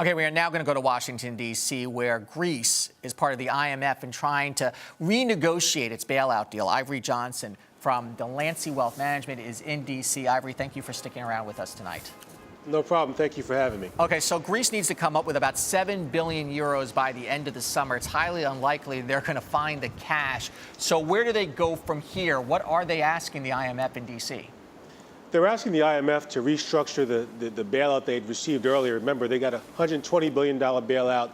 Okay, we are now going to go to Washington, D.C., where Greece is part of the IMF and trying to renegotiate its bailout deal. Ivory Johnson from Delancey Wealth Management is in D.C. Ivory, thank you for sticking around with us tonight. No problem. Thank you for having me. Okay, so Greece needs to come up with about 7 billion euros by the end of the summer. It's highly unlikely they're going to find the cash. So where do they go from here? What are they asking the IMF in D.C.? They're asking the IMF to restructure the bailout they'd received earlier. Remember, they got a $120 billion bailout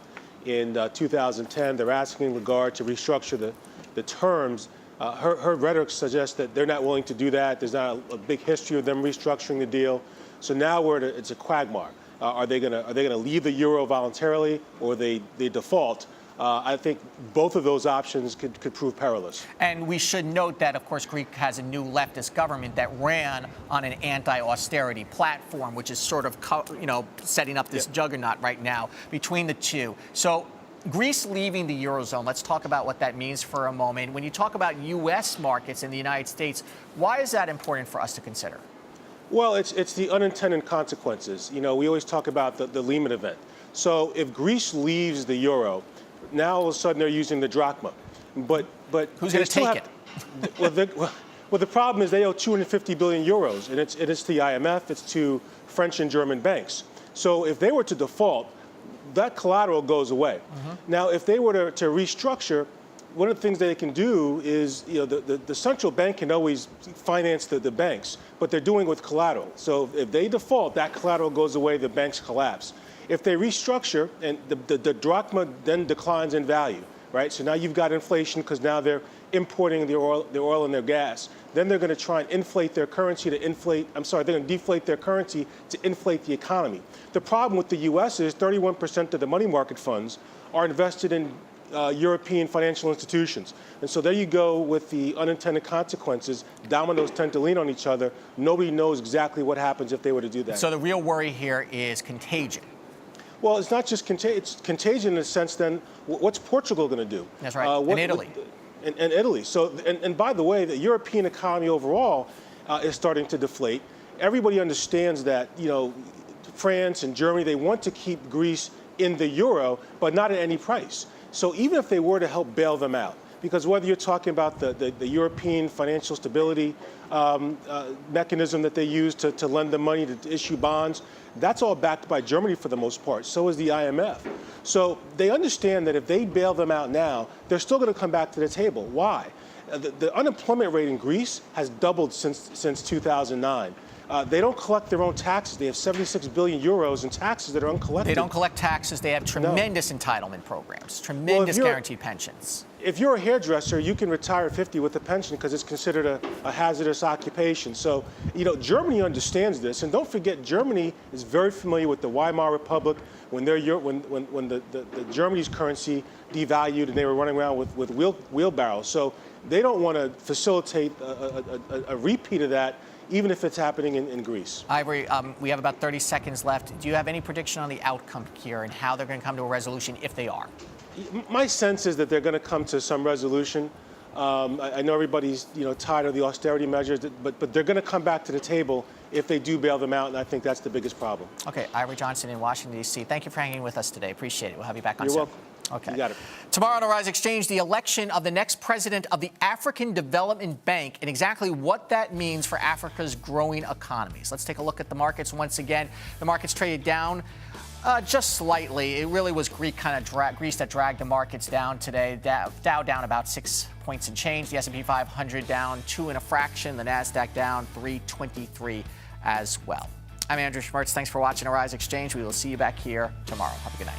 in 2010. They're asking Lagarde to restructure the terms. Her rhetoric suggests that they're not willing to do that. There's not a big history of them restructuring the deal. So now it's a quagmire. Are they going to leave the euro voluntarily, or they default? I think both of those options could prove perilous. And we should note that, of course, Greece has a new leftist government that ran on an anti-austerity platform, which is sort of, setting up this juggernaut right now between the two. So Greece leaving the Eurozone, let's talk about what that means for a moment. When you talk about U.S. markets in the United States, why is that important for us to consider? Well, it's the unintended consequences. We always talk about the Lehman event. So if Greece leaves the euro, now all of a sudden they're using the drachma. But who's going to take it? Well, the problem is they owe 250 billion euros, and it's to the IMF, it's to French and German banks. So if they were to default, that collateral goes away. Now, if they were to restructure, one of the things they can do is, the central bank can always finance the banks, but they're doing it with collateral. So if they default, that collateral goes away, the banks collapse. If they restructure, and the drachma then declines in value, right? So now you've got inflation because now they're importing their oil and their gas. Then they're going to try and inflate their currency they're going to deflate their currency to inflate the economy. The problem with the U.S. is 31% of the money market funds are invested in European financial institutions. And so there you go with the unintended consequences. Dominoes tend to lean on each other. Nobody knows exactly what happens if they were to do that. So the real worry here is contagion. Well, it's not just contagion. It's contagion in the sense then, what's Portugal going to do? That's right, and Italy. And Italy. So, and by the way, the European economy overall is starting to deflate. Everybody understands that, France and Germany, they want to keep Greece in the euro, but not at any price. So even if they were to help bail them out, because whether you're talking about the European financial stability mechanism that they use to lend them money to issue bonds, that's all backed by Germany for the most part. So is the IMF. So they understand that if they bail them out now, they're still going to come back to the table. Why? The unemployment rate in Greece has doubled since 2009. They don't collect their own taxes. They have 76 billion euros in taxes that are uncollected. They don't collect taxes. They have tremendous entitlement programs, tremendous guaranteed pensions. If you're a hairdresser, you can retire at 50 with a pension because it's considered a hazardous occupation. So, Germany understands this. And don't forget, Germany is very familiar with the Weimar Republic when the Germany's currency devalued and they were running around with wheelbarrows. So they don't want to facilitate a repeat of that, even if it's happening in Greece. Ivory, we have about 30 seconds left. Do you have any prediction on the outcome here and how they're going to come to a resolution if they are? My sense is that they're going to come to some resolution. I know everybody's tired of the austerity measures, but they're going to come back to the table if they do bail them out, and I think that's the biggest problem. Okay, Ivory Johnson in Washington, D.C. Thank you for hanging with us today. Appreciate it. We'll have you back on soon. You're welcome. Okay. You got it. Tomorrow on Arise Exchange, the election of the next president of the African Development Bank and exactly what that means for Africa's growing economies. Let's take a look at the markets once again. The markets traded down just slightly. It really was Greece that dragged the markets down today. Dow down about 6 points and change. The S&P 500 down 2 and a fraction. The NASDAQ down 323 as well. I'm Andrew Schmertz. Thanks for watching Arise Exchange. We will see you back here tomorrow. Have a good night.